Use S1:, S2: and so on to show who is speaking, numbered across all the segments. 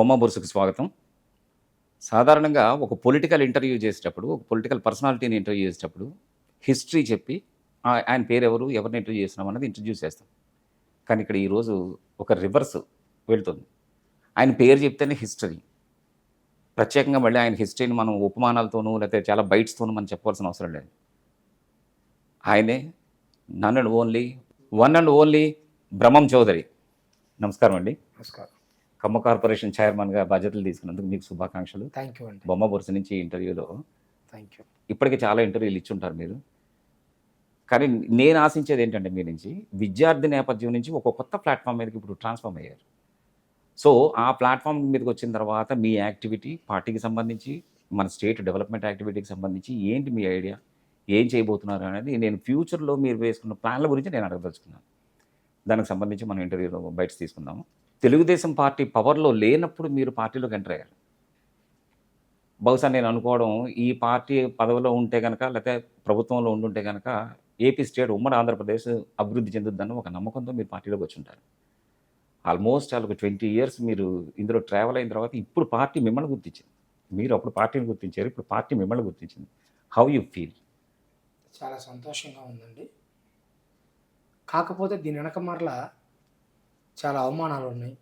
S1: బొమ్మ బురుసుకు స్వాగతం. సాధారణంగా ఒక పొలిటికల్ ఇంటర్వ్యూ చేసేటప్పుడు, ఒక పొలిటికల్ పర్సనాలిటీని ఇంటర్వ్యూ చేసేటప్పుడు హిస్టరీ చెప్పి ఆయన పేరెవరు, ఎవరిని ఇంటర్వ్యూ చేస్తున్నాం అన్నది ఇంట్రడ్యూస్ చేస్తాం. కానీ ఇక్కడ ఈరోజు ఒక రివర్స్ వెళ్తుంది. ఆయన పేరు చెప్తేనే హిస్టరీ. ప్రత్యేకంగా మళ్ళీ ఆయన హిస్టరీని మనం ఉపమానాలతోనూ లేకపోతే చాలా బైట్స్తోనూ మనం చెప్పాల్సిన అవసరం లేదు. ఆయనే none and only, one and only Brahmam Chowdary. నమస్కారం అండి.
S2: నమస్కారం.
S1: ఖమ్మ కార్పొరేషన్ చైర్మన్గా బాధ్యతలు తీసుకున్నందుకు మీకు శుభాకాంక్షలు.
S2: థ్యాంక్ యూ అండి.
S1: బొమ్మ బొరుసు నుంచి ఇంటర్వ్యూలో
S2: థ్యాంక్ యూ.
S1: ఇప్పటికే చాలా ఇంటర్వ్యూలు ఇచ్చుంటారు మీరు. కానీ నేను ఆశించేది ఏంటంటే మీ నుంచి విద్యార్థి నేపథ్యం నుంచి ఒక కొత్త ప్లాట్ఫామ్ మీదకి ఇప్పుడు ట్రాన్స్ఫార్మ్ అయ్యారు. సో ఆ ప్లాట్ఫామ్ మీదకి వచ్చిన తర్వాత మీ యాక్టివిటీ పార్టీకి సంబంధించి, మన స్టేట్ డెవలప్మెంట్ యాక్టివిటీకి సంబంధించి ఏంటి మీ ఐడియా, ఏం చేయబోతున్నారు అనేది నేను ఫ్యూచర్లో మీరు వేసుకున్న ప్లాన్ల గురించి నేను అడగదలుచుకున్నాను. దానికి సంబంధించి మనం ఇంటర్వ్యూలో బయట తీసుకుందాము. తెలుగుదేశం పార్టీ పవర్లో లేనప్పుడు మీరు పార్టీలోకి ఎంటర్ అయ్యారు. బహుశా నేను అనుకోవడం ఈ పార్టీ పదవిలో ఉంటే కనుక లేకపోతే ప్రభుత్వంలో ఉండుంటే కనుక ఏపీ స్టేట్ ఉమ్మడి ఆంధ్రప్రదేశ్ అభివృద్ధి చెందుద్దని ఒక నమ్మకంతో మీరు పార్టీలోకి వచ్చి ఉంటారు. ఆల్మోస్ట్ ఒక 20 years మీరు ఇందులో ట్రావెల్ అయిన తర్వాత ఇప్పుడు పార్టీ మిమ్మల్ని గుర్తించింది. మీరు అప్పుడు పార్టీని గుర్తించారు, ఇప్పుడు పార్టీ మిమ్మల్ని గుర్తించింది. How you feel?
S2: చాలా సంతోషంగా ఉందండి. కాకపోతే దీని వెనక మరలా చాలా అవమానాలు ఉన్నాయి.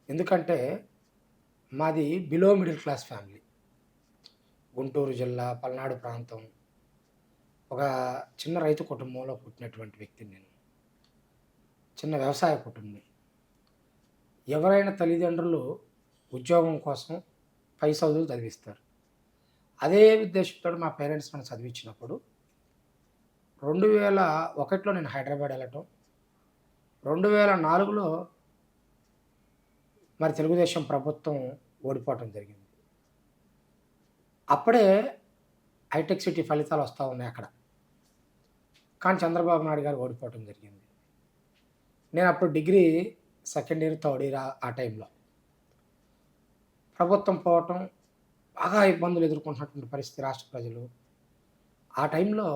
S2: ఎందుకంటే మాది below middle class family. Guntur జిల్లా పల్నాడు ప్రాంతం, ఒక చిన్న రైతు కుటుంబంలో పుట్టినటువంటి వ్యక్తిని నేను. చిన్న వ్యవసాయ కుటుంబం. ఎవరైనా తల్లిదండ్రులు ఉద్యోగం కోసం పై చదువులు చదివిస్తారు. అదే ఉద్దేశంతో మా పేరెంట్స్ నన్ను చదివించినప్పుడు 2001లో నేను హైదరాబాద్ వెళ్ళటం, 2004లో మరి తెలుగుదేశం ప్రభుత్వం ఓడిపోవటం జరిగింది. అప్పుడే హైటెక్ సిటీ ఫలితాలు వస్తూ ఉన్నాయి అక్కడ. కానీ చంద్రబాబు నాయుడు గారు ఓడిపోవటం జరిగింది. నేను అప్పుడు degree second year, third year ఆ టైంలో. ప్రభుత్వం పోవటం, బాగా ఇబ్బందులు ఎదుర్కొంటున్నటువంటి పరిస్థితి రాష్ట్ర ప్రజలు. ఆ టైంలో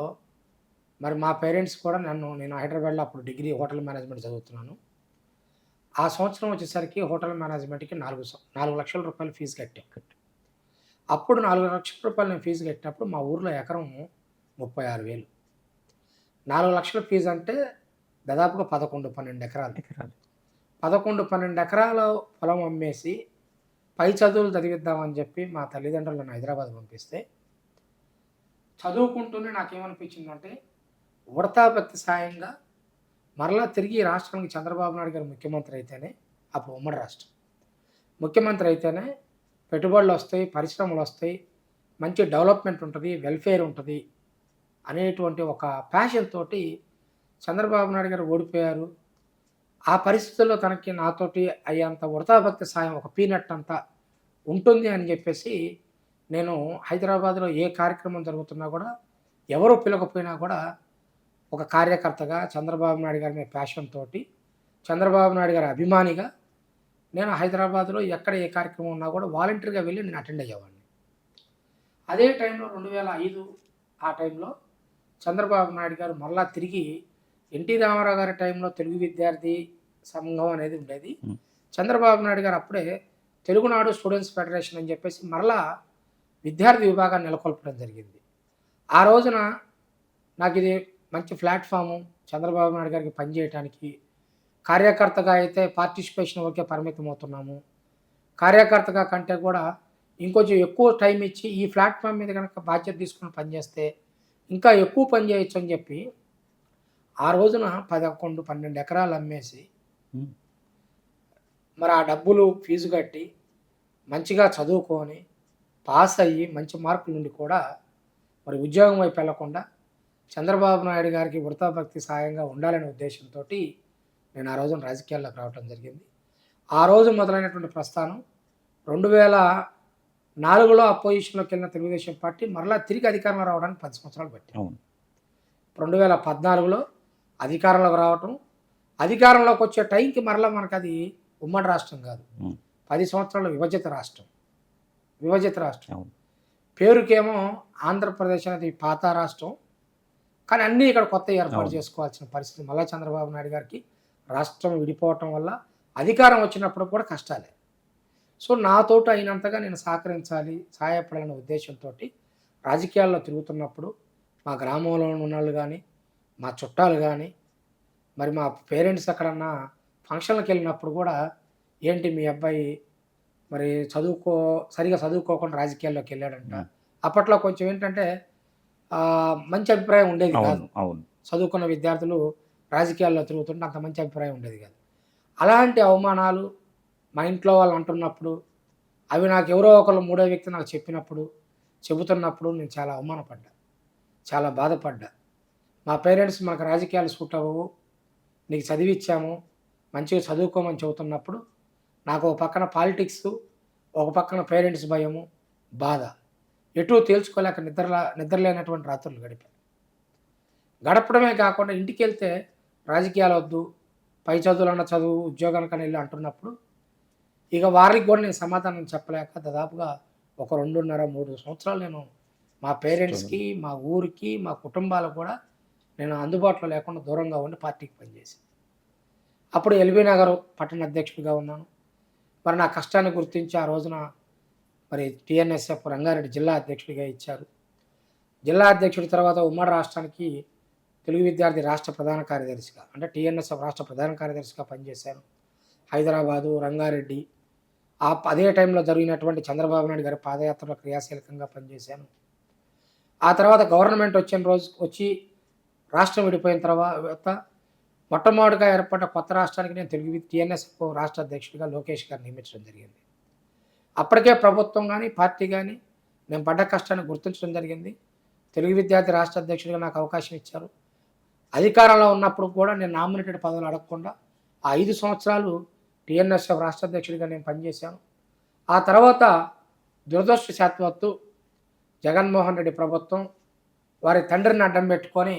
S2: మరి మా పేరెంట్స్ కూడా నేను హైదరాబాద్లో అప్పుడు డిగ్రీ హోటల్ మేనేజ్మెంట్ చదువుతున్నాను. ఆ సంవత్సరం వచ్చేసరికి హోటల్ మేనేజ్మెంట్కి 4 లక్షల రూపాయలు ఫీజు కట్టాం. అప్పుడు 4 లక్షల రూపాయలు నేను ఫీజు కట్టినప్పుడు మా ఊర్లో ఎకరం 36,000. 4 లక్షల ఫీజు అంటే దాదాపుగా 11-12 ఎకరాలు. 11-12 ఎకరాల పొలం అమ్మేసి పై చదువులు చదివిద్దామని చెప్పి మా తల్లిదండ్రులు నన్ను హైదరాబాద్ పంపిస్తే, చదువుకుంటూనే నాకేమనిపించిందంటే ఉడతాభక్తి సాయంగా మరలా తిరిగి రాష్ట్రానికి చంద్రబాబు నాయుడు గారు ముఖ్యమంత్రి అయితేనే, అప్పుడు ఉమ్మడి రాష్ట్రం ముఖ్యమంత్రి అయితేనే పెట్టుబడులు వస్తాయి, పరిశ్రమలు వస్తాయి, మంచి డెవలప్మెంట్ ఉంటుంది, వెల్ఫేర్ ఉంటుంది అనేటువంటి ఒక ప్యాషన్ తోటి చంద్రబాబు నాయుడు గారు ఓడిపోయారు. ఆ పరిస్థితుల్లో తనకి నాతోటి అయ్యేంత వృథాభక్తి సాయం, ఒక పీనట్ అంతా ఉంటుంది అని చెప్పేసి నేను హైదరాబాద్లో ఏ కార్యక్రమం జరుగుతున్నా కూడా, ఎవరు పిలకపోయినా కూడా ఒక కార్యకర్తగా చంద్రబాబు నాయుడు గారి మీద ప్యాషన్ తోటి, చంద్రబాబు నాయుడు గారి అభిమానిగా నేను హైదరాబాద్లో ఎక్కడ ఏ కార్యక్రమం ఉన్నా కూడా వాలంటీర్గా వెళ్ళి నేను అటెండ్ అయ్యేవాడిని. అదే టైంలో 2005 ఆ టైంలో చంద్రబాబు నాయుడు గారు మళ్ళా తిరిగి ఎన్టీ రామారావు గారి టైంలో తెలుగు విద్యార్థి సంఘం అనేది ఉండేది. చంద్రబాబు నాయుడు గారు అప్పుడే తెలుగునాడు స్టూడెంట్స్ ఫెడరేషన్ అని చెప్పేసి మరలా విద్యార్థి విభాగాన్ని నెలకొల్పడం జరిగింది. ఆ రోజున నాకు ఇది మంచి ప్లాట్ఫాము చంద్రబాబు నాయుడు గారికి పనిచేయడానికి. కార్యకర్తగా అయితే పార్టిసిపేషన్ వరకే పరిమితం అవుతున్నాము. కార్యకర్తగా కంటే కూడా ఇంకొంచెం ఎక్కువ టైం ఇచ్చి ఈ ప్లాట్ఫామ్ మీద కనుక బాధ్యత తీసుకుని పనిచేస్తే ఇంకా ఎక్కువ పని చేయొచ్చు అని చెప్పి ఆ రోజున 11-12 ఎకరాలు అమ్మేసి మరి ఆ డబ్బులు ఫీజు కట్టి మంచిగా చదువుకొని పాస్ అయ్యి మంచి మార్కుల నుండి కూడా మరి ఉద్యోగం వైపు వెళ్లకుండా చంద్రబాబు నాయుడు గారికి వృతాభక్తి సాయంగా ఉండాలనే ఉద్దేశంతో నేను ఆ రోజున రాజకీయాల్లోకి రావడం జరిగింది. ఆ రోజు మొదలైనటువంటి ప్రస్థానం 2004లో అపోజిషన్లోకి వెళ్ళిన తెలుగుదేశం పార్టీ మరలా తిరిగి అధికారంలో రావడానికి 10 సంవత్సరాలు పట్టింది. 2014లో అధికారంలోకి రావటం, అధికారంలోకి వచ్చే టైంకి మరలా మనకు అది ఉమ్మడి రాష్ట్రం కాదు, 10 సంవత్సరాల విభజిత రాష్ట్రం. పేరుకేమో ఆంధ్రప్రదేశ్ అనేది పాత రాష్ట్రం, కానీ అన్నీ ఇక్కడ కొత్త ఏర్పాటు చేసుకోవాల్సిన పరిస్థితి. మళ్ళా చంద్రబాబు నాయుడు గారికి రాష్ట్రం విడిపోవటం వల్ల అధికారం వచ్చినప్పుడు కూడా కష్టాలే. సో నాతోటి అయినంతగా నేను సహకరించాలి, సహాయపడాలనే ఉద్దేశంతో రాజకీయాల్లో తిరుగుతున్నప్పుడు మా గ్రామంలో ఉన్నోళ్ళు కానీ, మా చుట్టాలు కానీ, మరి మా పేరెంట్స్ ఎక్కడన్నా ఫంక్షన్‌లకి వెళ్ళినప్పుడు కూడా, "ఏంటి మీ అబ్బాయి మరి సరిగ్గా చదువుకోకుండా రాజకీయాల్లోకి వెళ్ళాడంట."
S1: హ్మ్.
S2: అప్పట్లో కొంచెం ఏంటంటే మంచి అభిప్రాయం ఉండేది కాదు.
S1: అవును. అవును.
S2: చదువుకున్న విద్యార్థులు రాజకీయాల్లో తిరుగుతుంటే అంత మంచి అభిప్రాయం ఉండేది కాదు. అలాంటి అవమానాలు మా ఇంట్లో వాళ్ళు అంటున్నప్పుడు, అవి నాకెవరో ఒకళ్ళు మూడో వ్యక్తి నాకు చెబుతున్నప్పుడు నేను చాలా అవమానపడ్డా. చాలా బాధపడ్డా. మా పేరెంట్స్ "మనకు రాజకీయాలు సూట్ అవ్వవు. నీకు చదివిచ్చాము. మంచిగా చదువుకోమని" చెబుతున్నప్పుడు నాకు ఒక పక్కన పాలిటిక్సు, ఒక పక్కన పేరెంట్స్ భయము, బాధ. ఎటూ తేల్చుకోలేక నిద్రలేనటువంటి రాత్రులు గడిపా. గడపడమే కాకుండా ఇంటికెళ్తే రాజకీయాలొద్దు, పై చదువులన్నా చదువు, ఉద్యోగానికన్నా ఎళ్ళు అంటున్నప్పుడు, ఇక వారికి కూడా నేను సమాధానం చెప్పలేక దాదాపుగా ఒక 2.5, 3 సంవత్సరాలు నేను మా పేరెంట్స్‌కి, మా ఊరికి, మా కుటుంబాలకు కూడా నేను అందుబాటులో లేకుండా దూరంగా ఉండి పార్టీకి పనిచేశాను. అప్పుడు ఎల్బీ నగర్ పట్టణ అధ్యక్షుడిగా ఉన్నాను. మరి నా కష్టాన్ని గుర్తించి ఆ రోజున మరి టీఎన్ఎస్ఎఫ్ రంగారెడ్డి జిల్లా అధ్యక్షుడిగా ఇచ్చారు. జిల్లా అధ్యక్షుడి తర్వాత ఉమ్మడి రాష్ట్రానికి తెలుగు విద్యార్థి రాష్ట్ర ప్రధాన కార్యదర్శిగా, అంటే టీఎన్ఎస్ఎఫ్ రాష్ట్ర ప్రధాన కార్యదర్శిగా పనిచేశాను. హైదరాబాదు, రంగారెడ్డి, అదే టైంలో జరిగినటువంటి చంద్రబాబు నాయుడు గారి పాదయాత్రలో క్రియాశీలకంగా పనిచేశాను. ఆ తర్వాత గవర్నమెంట్ వచ్చి రాష్ట్రం విడిపోయిన తర్వాత మొట్టమొదటిగా ఏర్పడ్డ కొత్త రాష్ట్రానికి నేను టీఎన్ఎస్ఎఫ్ రాష్ట్ర అధ్యక్షుడిగా లోకేష్ గారిని నియమించడం జరిగింది. అప్పటికే ప్రభుత్వం గానీ, పార్టీ గానీ నేను పడ్డ కష్టాన్ని గుర్తించడం జరిగింది. తెలుగు విద్యార్థి రాష్ట్ర అధ్యక్షుడిగా నాకు అవకాశం ఇచ్చారు. అధికారంలో ఉన్నప్పుడు కూడా నేను నామినేటెడ్ పదవులు అడగకుండా ఆ 5 సంవత్సరాలు టీఎన్ఎస్ఎఫ్ రాష్ట్ర అధ్యక్షుడిగా నేను పనిచేశాను. ఆ తర్వాత దురదృష్టవశాత్తు జగన్మోహన్ రెడ్డి ప్రభుత్వం వారి తండ్రిని అడ్డం పెట్టుకొని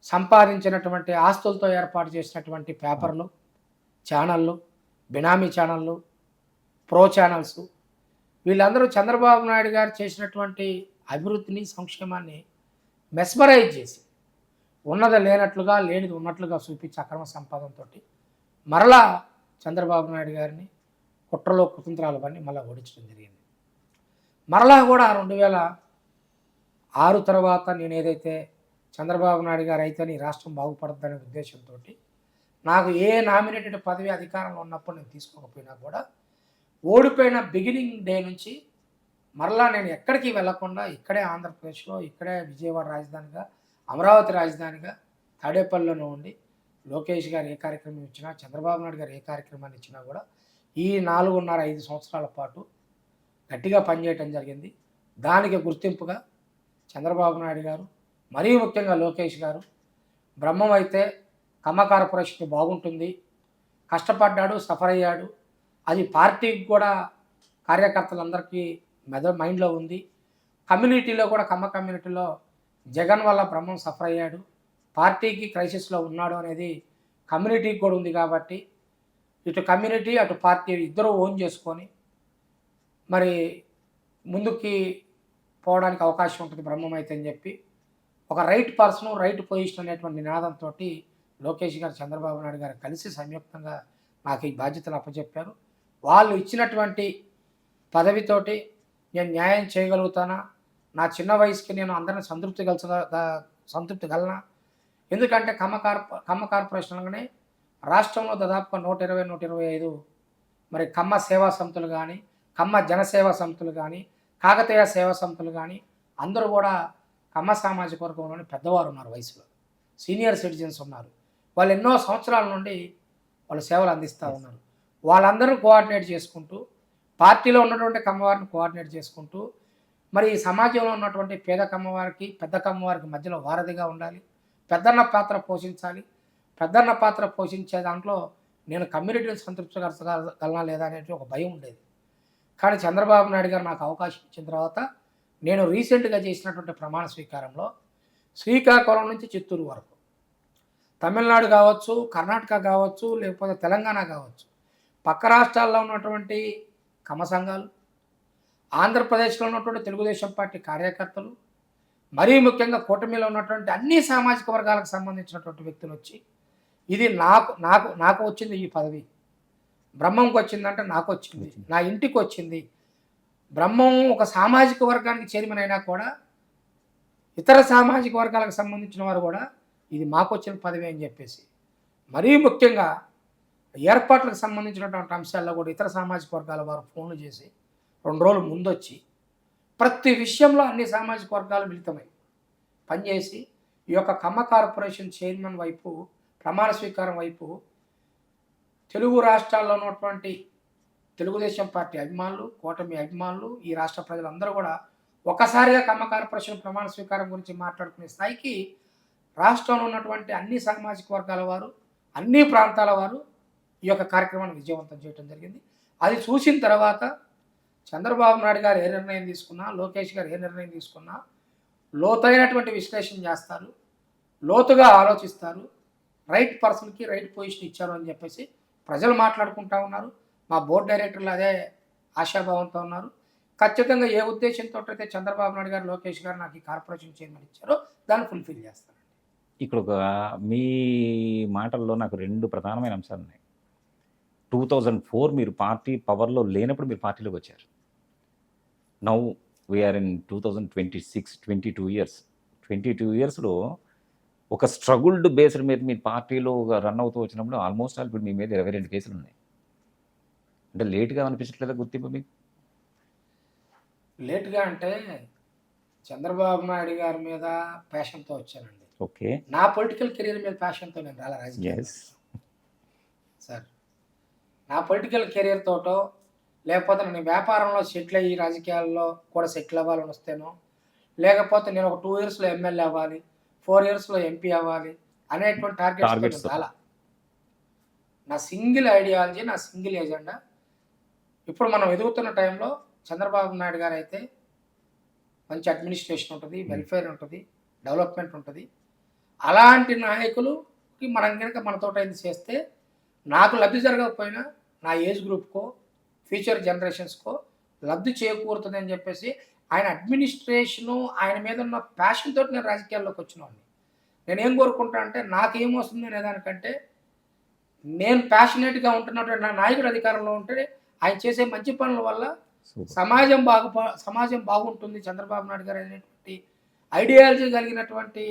S2: సంపాదించినటువంటి ఆస్తులతో ఏర్పాటు చేసినటువంటి పేపర్లు, ఛానళ్ళు, బినామీ ఛానళ్ళు, ప్రో ఛానల్స్, వీళ్ళందరూ చంద్రబాబు నాయుడు గారు చేసినటువంటి అభివృద్ధిని, సంక్షేమాన్ని మెస్మరైజ్ చేసి ఉన్నది లేనట్లుగా, లేనిది ఉన్నట్లుగా చూపించి అక్రమ సంపాదనతోటి మరలా చంద్రబాబు నాయుడు గారిని కుట్రలో కుతంత్రాలు పన్ని మళ్ళా ఓడించడం జరిగింది. మరలా కూడా 2006 తర్వాత నేను ఏదైతే చంద్రబాబు నాయుడు గారు అయితేనే ఈ రాష్ట్రం బాగుపడుతుందనే ఉద్దేశంతో నాకు ఏ నామినేటెడ్ పదవి అధికారంలో ఉన్నప్పుడు నేను తీసుకోకపోయినా కూడా ఓడిపోయిన బిగినింగ్ డే నుంచి మరలా నేను ఎక్కడికి వెళ్లకుండా ఇక్కడే ఆంధ్రప్రదేశ్లో, ఇక్కడే విజయవాడ రాజధానిగా, అమరావతి రాజధానిగా తాడేపల్లిలోనే ఉండి లోకేష్ గారు ఏ కార్యక్రమం ఇచ్చినా, చంద్రబాబు నాయుడు గారు ఏ కార్యక్రమాన్ని ఇచ్చినా కూడా ఈ 4.5, 5 సంవత్సరాల పాటు గట్టిగా పనిచేయటం జరిగింది. దానికి గుర్తింపుగా చంద్రబాబు నాయుడు గారు, మరీ ముఖ్యంగా లోకేష్ గారు, బ్రహ్మం అయితే కమ్మ కార్పొరేషన్ బాగుంటుంది, కష్టపడ్డాడు, సఫర్ అయ్యాడు, అది పార్టీకి కూడా కార్యకర్తలందరికీ మైండ్లో ఉంది, కమ్యూనిటీలో కూడా కమ్మ కమ్యూనిటీలో జగన్ వల్ల బ్రహ్మం సఫర్ అయ్యాడు, పార్టీకి క్రైసిస్లో ఉన్నాడు అనేది కమ్యూనిటీకి కూడా ఉంది. కాబట్టి ఇటు కమ్యూనిటీ అటు పార్టీ ఇద్దరూ ఓన్ చేసుకొని మరి ముందుకి పోవడానికి అవకాశం ఉంటుంది బ్రహ్మం అయితే అని చెప్పి ఒక రైట్ పర్సన్, రైట్ పొజిషన్ అనేటువంటి నినాదంతో లోకేష్ గారు, చంద్రబాబు నాయుడు గారు కలిసి సంయుక్తంగా నాకు ఈ బాధ్యతలు అప్పచెప్పారు. వాళ్ళు ఇచ్చినటువంటి పదవితోటి నేను న్యాయం చేయగలుగుతానా, నా చిన్న వయసుకి నేను అందరిని సంతృప్తి గలనా? ఎందుకంటే కమ్మ కార్పొరేషన్ అనగానే రాష్ట్రంలో దాదాపుగా 120, 125 మరి కమ్మ సేవా సమితులు కానీ, కమ్మ జనసేవా సమితులు కానీ, కాకతీయ సేవా సమితులు కానీ అందరూ కూడా కమ్మ సామాజిక వర్గంలోని పెద్దవారు ఉన్నారు, వయసులో సీనియర్ సిటిజన్స్ ఉన్నారు. వాళ్ళు ఎన్నో సంవత్సరాల నుండి వాళ్ళు సేవలు అందిస్తూ ఉన్నారు. వాళ్ళందరూ కోఆర్డినేట్ చేసుకుంటూ, పార్టీలో ఉన్నటువంటి కమ్మవారిని కోఆర్డినేట్ చేసుకుంటూ, మరి ఈ సమాజంలో ఉన్నటువంటి పేద కమ్మవారికి, పెద్ద కమ్మవారికి మధ్యలో వారధిగా ఉండాలి, పెద్దన్న పాత్ర పోషించాలి. పెద్దన్న పాత్ర పోషించే దాంట్లో నేను కమ్యూనిటీని సంతృప్తిపరచగలనా లేదా అనేది ఒక భయం ఉండేది. కానీ చంద్రబాబు నాయుడు గారు నాకు అవకాశం ఇచ్చిన తర్వాత నేను రీసెంట్గా చేసినటువంటి ప్రమాణ స్వీకారంలో శ్రీకాకుళం నుంచి చిత్తూరు వరకు, తమిళనాడు కావచ్చు, కర్ణాటక కావచ్చు, లేకపోతే తెలంగాణ కావచ్చు, పక్క రాష్ట్రాల్లో ఉన్నటువంటి కమ్మ సంఘాలు, ఆంధ్రప్రదేశ్లో ఉన్నటువంటి తెలుగుదేశం పార్టీ కార్యకర్తలు, మరీ ముఖ్యంగా కూటమిలో ఉన్నటువంటి అన్ని సామాజిక వర్గాలకు సంబంధించినటువంటి వ్యక్తులు వచ్చి ఇది నాకు వచ్చింది ఈ పదవి, బ్రహ్మంకి వచ్చిందంటే నాకు వచ్చింది, నా ఇంటికి వచ్చింది. బ్రహ్మం ఒక సామాజిక వర్గానికి చైర్మన్ అయినా కూడా ఇతర సామాజిక వర్గాలకు సంబంధించిన వారు కూడా ఇది మాకు వచ్చిన పదవి అని చెప్పేసి, మరీ ముఖ్యంగా ఏర్పాట్లకు సంబంధించినటువంటి అంశాల్లో కూడా ఇతర సామాజిక వర్గాల వారు ఫోన్లు చేసి 2 రోజులు ముందొచ్చి ప్రతి విషయంలో అన్ని సామాజిక వర్గాలు మిళితమై పనిచేసి ఈ యొక్క కమ్మ కార్పొరేషన్ చైర్మన్ వైపు ప్రమాణ స్వీకారం వైపు తెలుగు రాష్ట్రాల్లో ఉన్నటువంటి తెలుగుదేశం పార్టీ అభిమానులు, కూటమి అభిమానులు, ఈ రాష్ట్ర ప్రజలందరూ కూడా ఒక్కసారిగా కమ్మ కార్పొరేషన్ ప్రమాణ స్వీకారం గురించి మాట్లాడుకునే స్థాయికి రాష్ట్రంలో ఉన్నటువంటి అన్ని సామాజిక వర్గాల వారు, అన్ని ప్రాంతాల వారు ఈ యొక్క కార్యక్రమాన్ని విజయవంతం చేయడం జరిగింది. అది చూసిన తర్వాత చంద్రబాబు నాయుడు గారు ఏ నిర్ణయం తీసుకున్నా, లోకేష్ గారు ఏ నిర్ణయం తీసుకున్నా లోతైనటువంటి విశ్లేషణ చేస్తారు, లోతుగా ఆలోచిస్తారు, రైట్ పర్సన్కి రైట్ పొజిషన్ ఇచ్చారు అని చెప్పేసి ప్రజలు మాట్లాడుకుంటా ఉన్నారు. మా బోర్డు డైరెక్టర్లు అదే ఆశాభావంతో ఉన్నారు. ఖచ్చితంగా ఏ ఉద్దేశంతో అయితే చంద్రబాబు నాయుడు గారు, లోకేష్ గారు నాకు ఈ కార్పొరేషన్ చైర్మన్ ఇచ్చారో దాన్ని ఫుల్ఫిల్ చేస్తాను.
S1: ఇక్కడ ఒక మీ మాటల్లో నాకు 2 ప్రధానమైన అంశాలు ఉన్నాయి. 2004 మీరు పార్టీ పవర్లో లేనప్పుడు మీరు పార్టీలోకి వచ్చారు. Now we are in 2026, 22 years. 22 ఇయర్స్లో ఒక స్ట్రగుల్డ్ బేస్డ్ మీద మీ పార్టీలో రన్ అవుతూ వచ్చినప్పుడు ఆల్మోస్ట్ ఆల్ ఇప్పుడు మీ మీద 22 కేసులు ఉన్నాయి. అంటే లేట్గా అనిపించట్లేదా గుర్తింపు మీకు?
S2: లేట్గా అంటే చంద్రబాబు నాయుడు గారి మీద ప్యాషన్తో వచ్చానండి.
S1: ఓకే.
S2: నా పొలిటికల్ కెరీర్ మీద ప్యాషన్తో నేను రాలా రాజకీయాలు సార్. నా పొలిటికల్ కెరీర్ తోటో లేకపోతే నేను వ్యాపారంలో సెటిల్ అయ్యి రాజకీయాల్లో కూడా సెటిల్ అవ్వాలని వస్తేనో, లేకపోతే నేను ఒక 2 ఇయర్స్లో ఎమ్మెల్యే అవ్వాలి, 4 ఇయర్స్లో ఎంపీ అవ్వాలి అనేటువంటి టార్గెట్స్ చాలా. నా సింగిల్ ఐడియాలజీ, నా సింగిల్ ఎజెండా. ఇప్పుడు మనం ఎదుగుతున్న టైంలో చంద్రబాబు నాయుడు గారు అయితే మంచి అడ్మినిస్ట్రేషన్ ఉంటుంది, వెల్ఫేర్ ఉంటుంది, డెవలప్మెంట్ ఉంటుంది. అలాంటి నాయకులకి మనం కనుక మనతో అయింది చేస్తే నాకు లబ్ధి జరగకపోయినా నా ఏజ్ గ్రూప్కో ఫ్యూచర్ జనరేషన్స్కో లబ్ధి చేకూరుతుంది అని చెప్పేసి ఆయన అడ్మినిస్ట్రేషను, ఆయన మీద ఉన్న ప్యాషన్ తోటి నేను రాజకీయాల్లోకి వచ్చినవాడిని. నేనేం కోరుకుంటా అంటే నాకేమొస్తుంది అనేదానికంటే నేను ప్యాషనేట్గా ఉంటున్నటువంటి నా నాయకుడు అధికారంలో ఉంటే ఆయన చేసే మంచి పనుల వల్ల సమాజం బాగుంటుంది, చంద్రబాబు నాయుడు గారు అనేటువంటి ఐడియాలజీ కలిగినటువంటి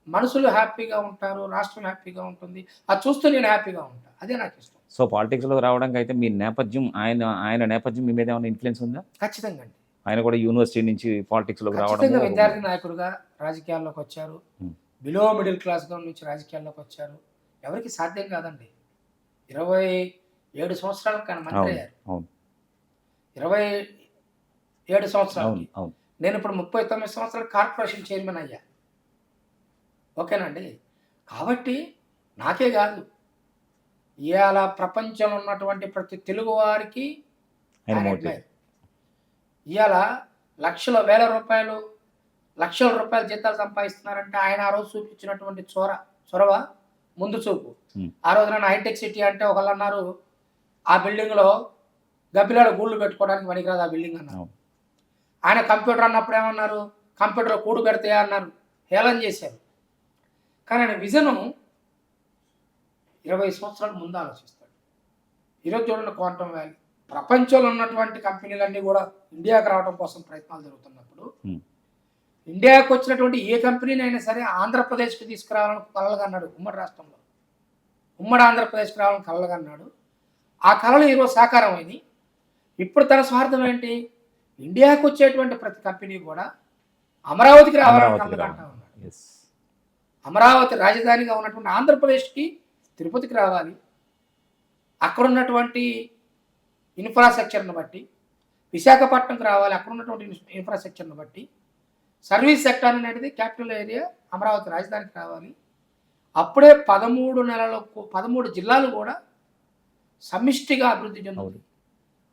S2: మనుషులు హ్యాపీగా ఉంటారు, రాష్ట్రం హ్యాపీగా ఉంటుంది. అది చూస్తూ నేను హ్యాపీగా ఉంటాను. అదే నాకు ఇష్టం.
S1: సో పాలిటిక్స్లోకి రావడానికి అయితే మీ నేపథ్యం, ఆయన నేపథ్యం మీ మీద ఏమైనా ఇన్ఫ్లుయెన్స్ ఉందా?
S2: ఖచ్చితంగా అండి.
S1: ఆయన కూడా యూనివర్సిటీ నుంచి పాలిటిక్స్లోకి రావడం,
S2: ఖచ్చితంగా విద్యార్థి నాయకుడుగా రాజకీయాల్లోకి వచ్చారు. బిలో మిడిల్ క్లాస్గా నుంచి రాజకీయాల్లోకి వచ్చారు. ఎవరికి సాధ్యం కాదండి. 27 సంవత్సరాలకు ఆయన మంత్రి అయ్యారు. 27 సంవత్సరాలకి. నేను ఇప్పుడు 39 సంవత్సరాల కార్పొరేషన్ చైర్మన్ అయ్యా. ఓకేనండి. కాబట్టి నాకే కాదు, ఇవాళ ప్రపంచంలో ఉన్నటువంటి ప్రతి తెలుగు వారికి ఇవాళ లక్షల వేల రూపాయలు జీతాలు సంపాదిస్తున్నారంటే ఆయన ఆ రోజు చూపించినటువంటి చొరవ, ముందు చూపు. ఆ రోజు నన్ను హైటెక్ సిటీ అంటే ఒకళ్ళు అన్నారు ఆ బిల్డింగ్లో గబ్బిలాడ గూళ్ళు పెట్టుకోవడానికి పనికిరాదు ఆ బిల్డింగ్ అన్నారు. ఆయన కంప్యూటర్ అన్నప్పుడు ఏమన్నారు, కంప్యూటర్లో కూడు పెడతాయా అన్నారు, హేళన చేశారు. కానీ ఆయన విజను 20 సంవత్సరాల ముందు ఆలోచిస్తాడు. ఈరోజు చూడండి క్వాంటమ్ వ్యాలీ, ప్రపంచంలో ఉన్నటువంటి కంపెనీలన్నీ కూడా ఇండియాకి రావడం కోసం ప్రయత్నాలు జరుగుతున్నప్పుడు ఇండియాకి వచ్చినటువంటి ఏ కంపెనీని అయినా సరే ఆంధ్రప్రదేశ్కి తీసుకురావాలని కలలుగా అన్నాడు. ఉమ్మడి ఆంధ్రప్రదేశ్కి రావాలని కలలుగా అన్నాడు. ఆ కళలు ఈరోజు సాకారం అయింది. ఇప్పుడు తన స్వార్థం ఏంటి, ఇండియాకి వచ్చేటువంటి ప్రతి కంపెనీ కూడా అమరావతికి రావాలని కలలుగా అంటా ఉన్నాడు. అమరావతి రాజధానిగా ఉన్నటువంటి ఆంధ్రప్రదేశ్కి తిరుపతికి రావాలి, అక్కడ ఉన్నటువంటి ఇన్ఫ్రాస్ట్రక్చర్ని బట్టి, విశాఖపట్నంకి రావాలి, అక్కడ ఉన్నటువంటి ఇన్ఫ్రాస్ట్రక్చర్ని బట్టి, సర్వీస్ సెక్టర్ అనేది క్యాపిటల్ ఏరియా అమరావతి రాజధానికి రావాలి. అప్పుడే 13 జిల్లాలు కూడా సమిష్టిగా అభివృద్ధి చెందుతుంది,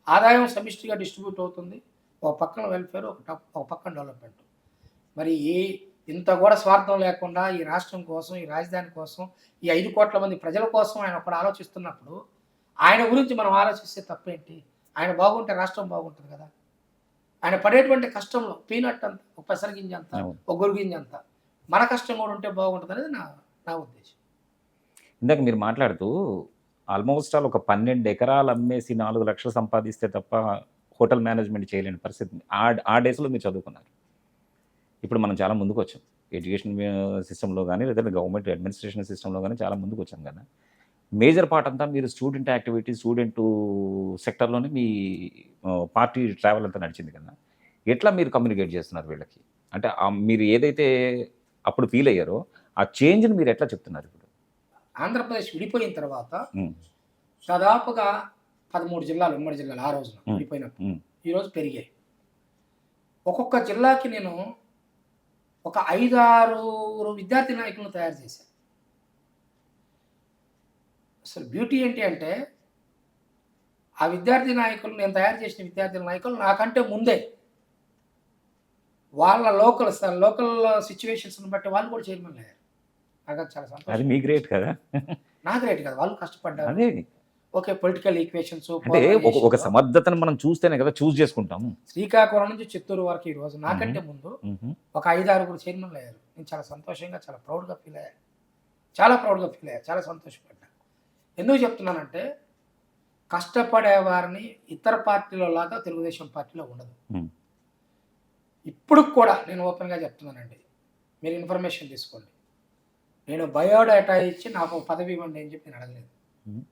S2: ఆదాయం సమిష్టిగా డిస్ట్రిబ్యూట్ అవుతుంది. ఒక పక్కన వెల్ఫేర్, ఒక పక్కన డెవలప్మెంట్. మరి ఇంత కూడా స్వార్థం లేకుండా ఈ రాష్ట్రం కోసం, ఈ రాజధాని కోసం, ఈ 5 కోట్ల మంది ప్రజల కోసం ఆయన ఒకడు ఆలోచిస్తున్నప్పుడు ఆయన గురించి మనం ఆలోచిస్తే తప్పేంటి? ఆయన బాగుంటే రాష్ట్రం బాగుంటుంది కదా. ఆయన పడేటువంటి కష్టంలో పీనట్ అంత, ఒక పెసరగింజ అంత, ఒక గురిగింజ అంత మన కష్టం కూడా ఉంటే బాగుంటుంది అనేది నా ఉద్దేశం.
S1: ఇందాక మీరు మాట్లాడుతూ ఆల్మోస్ట్ ఆల్ ఒక 12 ఎకరాలు అమ్మేసి 4 లక్షలు సంపాదిస్తే తప్ప హోటల్ మేనేజ్మెంట్ చేయలేని పరిస్థితి. ఆ డేస్‌లో మీరు చదువుకున్నారు. ఇప్పుడు మనం చాలా ముందుకొచ్చాం. ఎడ్యుకేషన్ సిస్టమ్‌లో గాని, లేదా గవర్నమెంట్ అడ్మినిస్ట్రేషన్ సిస్టమ్‌లో గాని చాలా ముందుకొచ్చాం కదా! మేజర్ పార్ట్ అంతా మీరు స్టూడెంట్ యాక్టివిటీ, స్టూడెంటు సెక్టార్‌లోనే మీ పార్టీ ట్రావెల్ అంతా నడిచింది కదా! ఎట్లా మీరు కమ్యూనికేట్ చేస్తున్నారు వీళ్ళకి? అంటే మీరు ఏదైతే అప్పుడు ఫీల్ అయ్యారో, ఆ చేంజ్‌ని మీరు ఎట్లా చెప్తున్నారు ఇప్పుడు?
S2: ఆంధ్రప్రదేశ్ విడిపోయిన తర్వాత
S1: హ్మ్.
S2: దాదాపుగా 13 జిల్లాలు, ఉమ్మడి జిల్లాలు ఆ రోజున
S1: హ్మ్.
S2: విడిపోయినప్పుడు.
S1: హ్మ్.
S2: ఈరోజు పెరిగాయి. ఒక్కొక్క జిల్లాకి నేను ఒక 5, 6 విద్యార్థి నాయకులను తయారు చేశాను. అసలు బ్యూటీ ఏంటి అంటే, ఆ విద్యార్థి నాయకులు నేను తయారు చేసిన విద్యార్థి నాయకులు నాకంటే ముందే వాళ్ళ లోకల్ సిట్యుయేషన్స్‌ని బట్టి వాళ్ళు కూడా చైర్మన్‌లయ్యారు. నాకది చాలా
S1: అది
S2: సంతోషం.
S1: మీ గ్రేట్ కదా!
S2: నా గ్రేట్ కాదు. వాళ్ళు కష్టపడ్డారు.
S1: అదే.
S2: ఓకే. పొలిటికల్ ఈక్వేషన్స్,
S1: అంటే ఒక ఒక
S2: పోలరైజేషన్‌లో
S1: సమర్థతను మనం చూస్తేనే కదా చూజ్ చేసుకుంటాము.
S2: శ్రీకాకుళం నుంచి చిత్తూరు వరకు ఈరోజు
S1: హుహు.
S2: నాకంటే ముందు
S1: హుహు.
S2: ఒక 5, 6 చైర్మన్‌లయ్యారు. నేను చాలా సంతోషంగా, చాలా ప్రౌడ్‌గా ఫీల్ అయ్యాను. చాలా ప్రౌడ్‌గా ఫీల్ అయ్యాను. చాలా సంతోషపడ్డా. ఎందుకు చెప్తున్నానంటే, కష్టపడే వారిని ఇతర పార్టీలో లాగా తెలుగుదేశం పార్టీలో ఉండదు.
S1: హ్మ్.
S2: ఇప్పటికి కూడా నేను ఓపెన్‌గా చెప్తున్నానండి. మీరు ఇన్ఫర్మేషన్ తీసుకోండి. నేను బయోడేటా ఇచ్చి నాకు ఒక పదవి ఇవ్వండి అని చెప్పి నేను అడగలేదు.
S1: హ్మ్.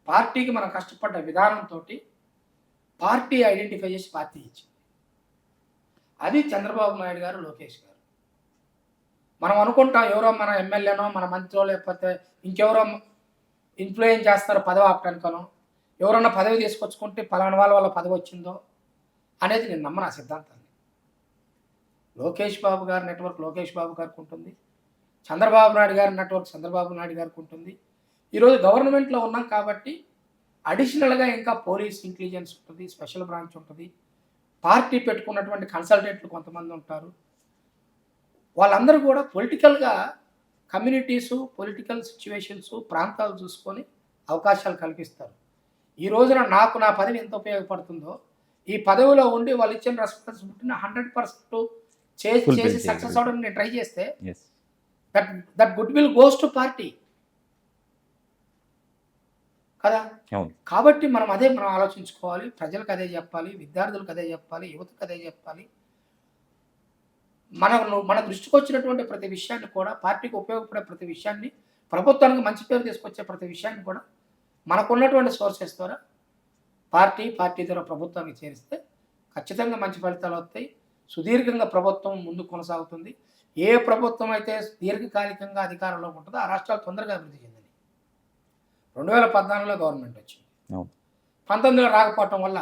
S2: పార్టీకి మనం కష్టపడ్డ విధానంతోటి పార్టీ ఐడెంటిఫై చేసి పార్టీ ఇచ్చింది. అది చంద్రబాబు నాయుడు గారు, లోకేష్ గారు. మనం అనుకుంటాం ఎవరో మన ఎమ్మెల్యేనో, మన మంత్రో లేకపోతే ఇంకెవరో ఇన్‌ఫ్లూయెన్స్ చేస్తారు పదవి ఆపడానికనో, ఎవరన్నా పదవి తీసుకొచ్చుకుంటే పలానా వాళ్ళ వల్ల పదవి వచ్చిందో అనేది నేను నమ్మను ఆ సిద్ధాంతాన్ని. లోకేష్ బాబు గారి నెట్వర్క్ లోకేష్ బాబు గారికి ఉంటుంది. చంద్రబాబు నాయుడు గారి నెట్వర్క్ చంద్రబాబు నాయుడు గారికి ఉంటుంది. ఈరోజు గవర్నమెంట్‌లో ఉన్నాం కాబట్టి అడిషనల్‌గా ఇంకా పోలీస్ ఇంటెలిజెన్స్ ఉంటుంది, స్పెషల్ బ్రాంచ్ ఉంటుంది. పార్టీ పెట్టుకున్నటువంటి కన్సల్టెంట్లు కొంతమంది ఉంటారు. వాళ్ళందరూ కూడా పొలిటికల్‌గా కమ్యూనిటీసు, పొలిటికల్ సిట్యుయేషన్స్, ప్రాంతాలు చూసుకొని అవకాశాలు కల్పిస్తారు. ఈ రోజున నాకు నా పదవి ఎంత ఉపయోగపడుతుందో, ఈ పదవిలో ఉండి వాళ్ళు ఇచ్చిన రెస్పాన్సిబిలిటీని 100% చేసి
S1: ఫుల్‌ఫిల్
S2: సక్సెస్
S1: చేయగలిగారు.
S2: అవ్వడానికి నేను ట్రై చేస్తే
S1: yes.
S2: That that good will goes to party. కదా!
S1: అవును.
S2: కాబట్టి మనం ఆలోచించుకోవాలి. ప్రజలకు అదే చెప్పాలి. విద్యార్థులకు అదే చెప్పాలి. యువతకు అదే చెప్పాలి. మన దృష్టికొచ్చినటువంటి ప్రతి విషయాన్ని కూడా పార్టీకి ఉపయోగపడే ప్రతి విషయాన్ని, ప్రభుత్వానికి మంచి పేరు తీసుకొచ్చే ప్రతి విషయాన్ని కూడా మనకున్నటువంటి సోర్సెస్ ద్వారా పార్టీ ద్వారా ప్రభుత్వానికి చేరిస్తే ఖచ్చితంగా మంచి ఫలితాలొస్తాయి. సుదీర్ఘంగా ప్రభుత్వం ముందుకు కొనసాగుతుంది. ఏ ప్రభుత్వం అయితే దీర్ఘకాలికంగా అధికారంలో ఉంటుందో ఆ రాష్ట్రాలు తొందరగా అభివృద్ధి చెందినాయి. 2014లో గవర్నమెంట్ వచ్చింది.
S1: అవును.
S2: 19లో రాకపోవటం వల్ల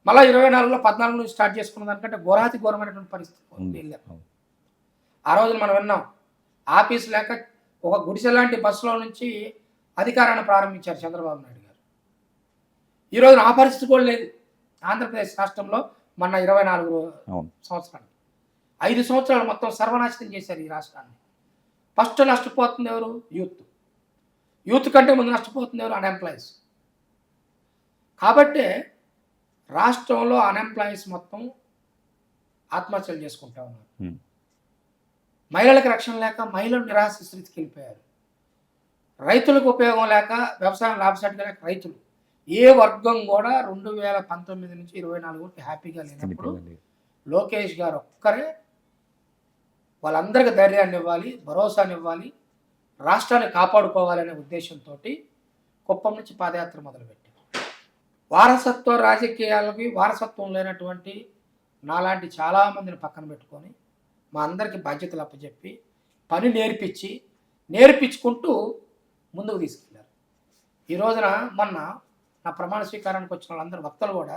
S2: మళ్ళా 24లో 14 నుంచి స్టార్ట్ చేసుకున్న దానికంటే ఘోరాతి ఘోరమైనటువంటి పరిస్థితి
S1: ఉంది.
S2: వెళ్ళాం.
S1: అవును.
S2: ఆ రోజున మనం విన్నాం. ఆఫీస్ లేక ఒక గుడిసె లాంటి బస్సులో నుంచి అధికారాన్ని ప్రారంభించారు చంద్రబాబు నాయుడు గారు. ఈ రోజున ఆ పరిస్థితి కూడా లేదు. ఆంధ్రప్రదేశ్ రాష్ట్రంలో మొన్న 24
S1: అవును.
S2: సంవత్సరాలు. 5 సంవత్సరాలు మొత్తం సర్వనాశనం చేశారు ఈ రాష్ట్రాన్ని. ఫస్ట్ నష్టపోతుంది ఎవరు? యూత్. యూత్ కంటే ముందు నష్టపోతుంది ఎవరు? అన్‌ఎంప్లాయీస్. కాబట్టే రాష్ట్రంలో అన్‌ఎంప్లాయీస్ మొత్తం ఆత్మహత్యలు చేసుకుంటా ఉన్నారు.
S1: హ్మ్.
S2: మహిళలకు రక్షణ లేక మహిళలు నిరాశ స్థితికి వెళ్ళిపోయారు. రైతులకు ఉపయోగం లేక వ్యవసాయం లాభసాటిగా లేక రైతులు. ఏ వర్గం కూడా 2019 నుంచి 24 వరకు హ్యాపీగా లేనప్పుడు
S1: స్థిమితంగా లేదు.
S2: లోకేష్ గారు ఒక్కరే వాళ్ళందరికీ ధైర్యాన్నివ్వాలి, భరోసానివ్వాలి, రాష్ట్రాన్ని కాపాడుకోవాలనే ఉద్దేశంతోటి కుప్పం నుంచి పాదయాత్ర మొదలుపెట్టారు. వారసత్వ రాజకీయాలకి వారసత్వం లేనటువంటి నాలాంటి చాలామందిని పక్కన పెట్టుకొని మా అందరికీ బాధ్యతలు అప్పచెప్పి పని నేర్పించుకుంటూ ముందుకు తీసుకెళ్లారు. ఈ రోజున మొన్న నా ప్రమాణ స్వీకారానికి వచ్చిన వాళ్ళందరూ వక్తలు కూడా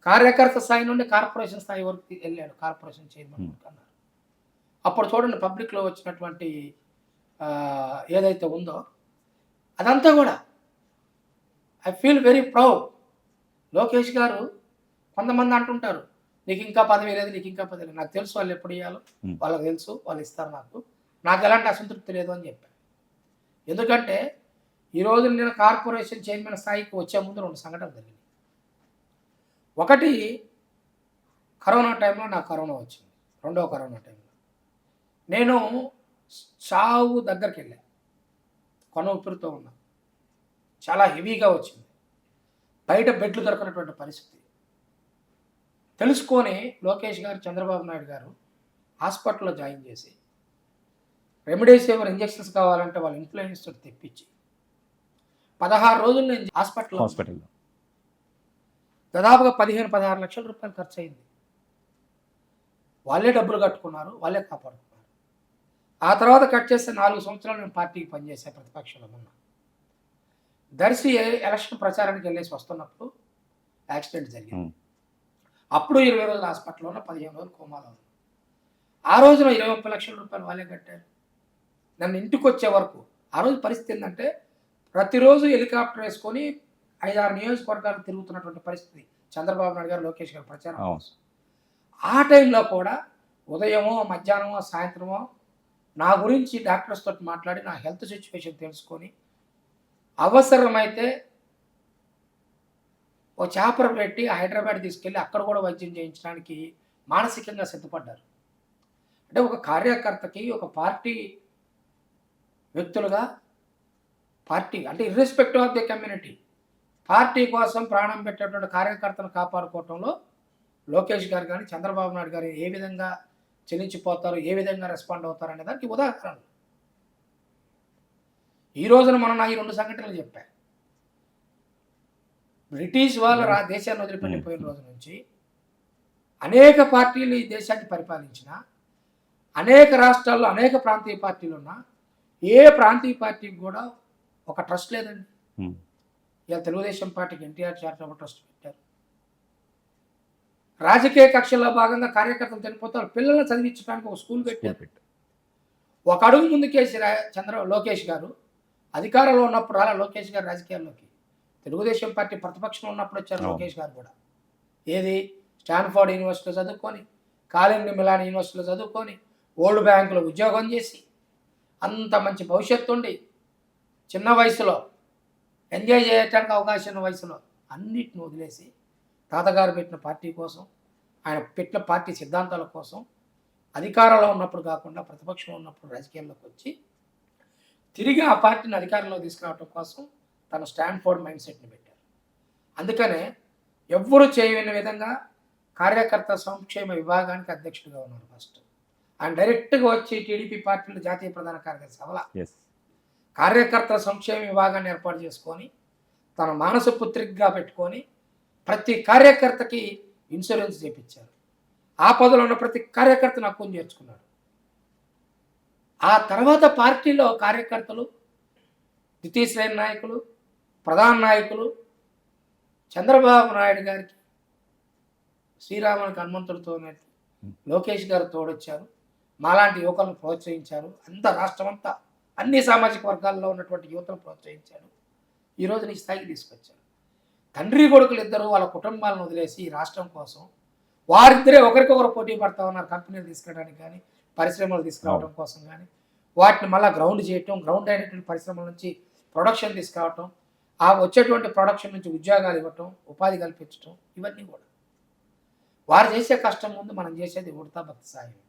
S2: కార్యకర్త స్థాయి నుండి కార్పొరేషన్ స్థాయి వరకు వెళ్ళాడు. కార్పొరేషన్ చైర్మన్ వరకు అన్నారు. అప్పుడు చూడండి పబ్లిక్‌లో వచ్చినటువంటి ఏదైతే ఉందో అదంతా కూడా I feel very proud. Lokesh గారు కొంతమంది అంటుంటారు, నీకు ఇంకా పదవి లేదు, నీకు ఇంకా పదవి లేదు. నాకు తెలుసు వాళ్ళు ఎప్పుడు ఇవ్వాలో,
S1: హ్మ్.
S2: వాళ్ళకి తెలుసు, వాళ్ళు ఇస్తారు నాకు. నాకు ఎలాంటి అసంతృప్తి లేదు అని చెప్పాను. ఎందుకంటే ఈరోజు నేను కార్పొరేషన్ చైర్మన్ స్థాయికి వచ్చే ముందు 2 సంఘటనలు జరిగినాయి. ఒకటి కరోనా టైంలో నాకు కరోనా వచ్చింది. రెండవ కరోనా టైంలో. నేను చావు దగ్గరికి వెళ్ళా. కొన ఊపిరితో ఉన్నాం. చాలా హెవీగా వచ్చింది. బయట బెడ్లు దొరకనటువంటి పరిస్థితి. తెలుసుకొని లోకేష్ గారు, చంద్రబాబు నాయుడు గారు హాస్పిటల్‌లో జాయిన్ చేసి, రెమిడెసివిర్ ఇంజెక్షన్స్ కావాలంటే వాళ్ళ ఇన్‌ఫ్లుయెన్సర్‌తో తెప్పించి 16 రోజులు నేను హాస్పిటల్‌లో దాదాపుగా 15-16 లక్షల రూపాయలు ఖర్చయింది. వాళ్ళే డబ్బులు కట్టుకున్నారు. వాళ్ళే కాపాడుకున్నారు. ఆ తర్వాత కట్ చేస్తే 4 సంవత్సరాలు నేను పార్టీకి పనిచేశాను ప్రతిపక్షంలో ఉన్నా. దర్శి ఎలక్షన్ ప్రచారానికి వెళ్ళేసి వస్తున్నప్పుడు యాక్సిడెంట్ జరిగింది. అప్పుడు 20 రోజులు హాస్పిటల్‌లో ఉన్న, 15 రోజులు కోమాలో ఉన్నా. ఆ రోజున 20-30 లక్షల రూపాయలు వాళ్ళే కట్టారు. నన్ను ఇంటికి వచ్చే వరకు. ఆ రోజు పరిస్థితి ఏంటంటే ప్రతిరోజు హెలికాప్టర్ వేసుకొని 5-6 నియోజకవర్గాలు తిరుగుతున్నటువంటి పరిస్థితి. చంద్రబాబు నాయుడు గారు, లోకేష్ గారు ప్రచారం కోసం. ఆ టైంలో కూడా ఉదయమో, మధ్యాహ్నమో, సాయంత్రమో నా గురించి డాక్టర్స్ తోటి మాట్లాడి నా హెల్త్ సిచ్యువేషన్ తెలుసుకొని అవసరమైతే ఓ చాపర్ పెట్టి హైదరాబాద్ తీసుకెళ్ళి అక్కడ కూడా వైద్యం చేయించడానికి మానసికంగా సిద్ధపడ్డారు. అంటే ఒక కార్యకర్తకి, ఒక పార్టీ వ్యక్తులుగా, పార్టీ అంటే irrespective of the community, party కోసం ప్రాణం పెట్టేటువంటి కార్యకర్తను కాపాడుకోవటంలో లోకేష్ గారు కానీ, చంద్రబాబు నాయుడు గారు ఏ విధంగా చెల్లించిపోతారు, ఏ విధంగా రెస్పాండ్ అవుతారు అనే దానికి ఉదాహరణలు. ఈ రోజున మనం ఈ 2 సంఘటనలు చెప్పా. బ్రిటిష్ వాళ్ళు దేశాన్ని వదిలిపెట్టిపోయిన రోజు నుంచి అనేక పార్టీలు ఈ దేశాన్ని పరిపాలించిన, అనేక రాష్ట్రాల్లో అనేక ప్రాంతీయ పార్టీలు ఉన్నా ఏ ప్రాంతీయ పార్టీకి కూడా ఒక ట్రస్ట్ లేదండి. ఇలా తెలుగుదేశం పార్టీకి ఎన్టీఆర్ చారిటబుల్ ట్రస్ట్ పెట్టారు. రాజకీయ కక్షల్లో భాగంగా కార్యకర్తలు చనిపోతారు, పిల్లల్ని చదివించడానికి ఒక స్కూల్ పెట్టారు. ఒక అడుగు ముందుకేసి లోకేష్ గారు అధికారంలో ఉన్నప్పుడు రాలా. లోకేష్ గారు రాజకీయాల్లోకి తెలుగుదేశం పార్టీ ప్రతిపక్షంలో ఉన్నప్పుడు వచ్చారు లోకేష్ గారు కూడా. ఏది స్టాన్ఫోర్డ్ యూనివర్సిటీలో చదువుకొని, కాలిండి మిలాన్ యూనివర్సిటీలో చదువుకొని, ఓల్డ్ బ్యాంకులో ఉద్యోగం చేసి, అంత మంచి భవిష్యత్తు ఉండి, చిన్న వయసులో ఎంజాయ్ చేయడానికి అవకాశం ఉన్న వయసులో అన్నిటిని వదిలేసి తాతగారు పెట్టిన పార్టీ కోసం, ఆయన పెట్టిన పార్టీ సిద్ధాంతాల కోసం అధికారంలో ఉన్నప్పుడు కాకుండా ప్రతిపక్షంలో ఉన్నప్పుడు రాజకీయాల్లోకి వచ్చి తిరిగి ఆ పార్టీని అధికారంలో తీసుకురావడం కోసం తన స్టాన్ఫోర్డ్ మైండ్ సెట్ని పెట్టారు. అందుకనే ఎవ్వరూ చేయని విధంగా కార్యకర్త సంక్షేమ విభాగానికి అధ్యక్షుడిగా ఉన్నారు. ఫస్ట్ ఆయన డైరెక్ట్గా వచ్చి టీడీపీ పార్టీలో జాతీయ ప్రధాన కార్యదర్శి అవలా కార్యకర్తల సంక్షేమ విభాగాన్ని ఏర్పాటు చేసుకొని తన మానస పుత్రికగా పెట్టుకొని ప్రతి కార్యకర్తకి ఇన్సూరెన్స్ చేయించారు. ఆ పదవిలో ఉన్న ప్రతి కార్యకర్తను హక్కును చేర్చుకున్నాడు. ఆ తర్వాత పార్టీలో కార్యకర్తలు, ద్వితీయ శ్రేణి నాయకులు, ప్రధాన నాయకులు చంద్రబాబు నాయుడు గారికి, శ్రీరామునికి హనుమంతుడితో లోకేష్ గారు తోడొచ్చారు. మాలాంటి యువకులను ప్రోత్సహించారు. అంత రాష్ట్రమంతా అన్ని సామాజిక వర్గాల్లో ఉన్నటువంటి యువతను ప్రోత్సహించారు. ఈరోజు ఈ స్థాయికి తీసుకొచ్చారు. తండ్రి కొడుకులు ఇద్దరు వాళ్ళ కుటుంబాలను వదిలేసి ఈ రాష్ట్రం కోసం వారిద్దరే ఒకరికొకరు పోటీ పడతా ఉన్నారు. కంపెనీలు తీసుకురావడానికి కానీ, పరిశ్రమలు తీసుకురావడం కోసం కానీ, వాటిని మళ్ళీ గ్రౌండ్ చేయటం, గ్రౌండ్ అయినటువంటి పరిశ్రమల నుంచి ప్రొడక్షన్ తీసుకురావటం, ఆ వచ్చేటువంటి ప్రొడక్షన్ నుంచి ఉద్యోగాలు ఇవ్వటం, ఉపాధి కల్పించటం, ఇవన్నీ కూడా వారు చేసే కష్టం ముందు మనం చేసేది ఉడతా భక్తి సాయం.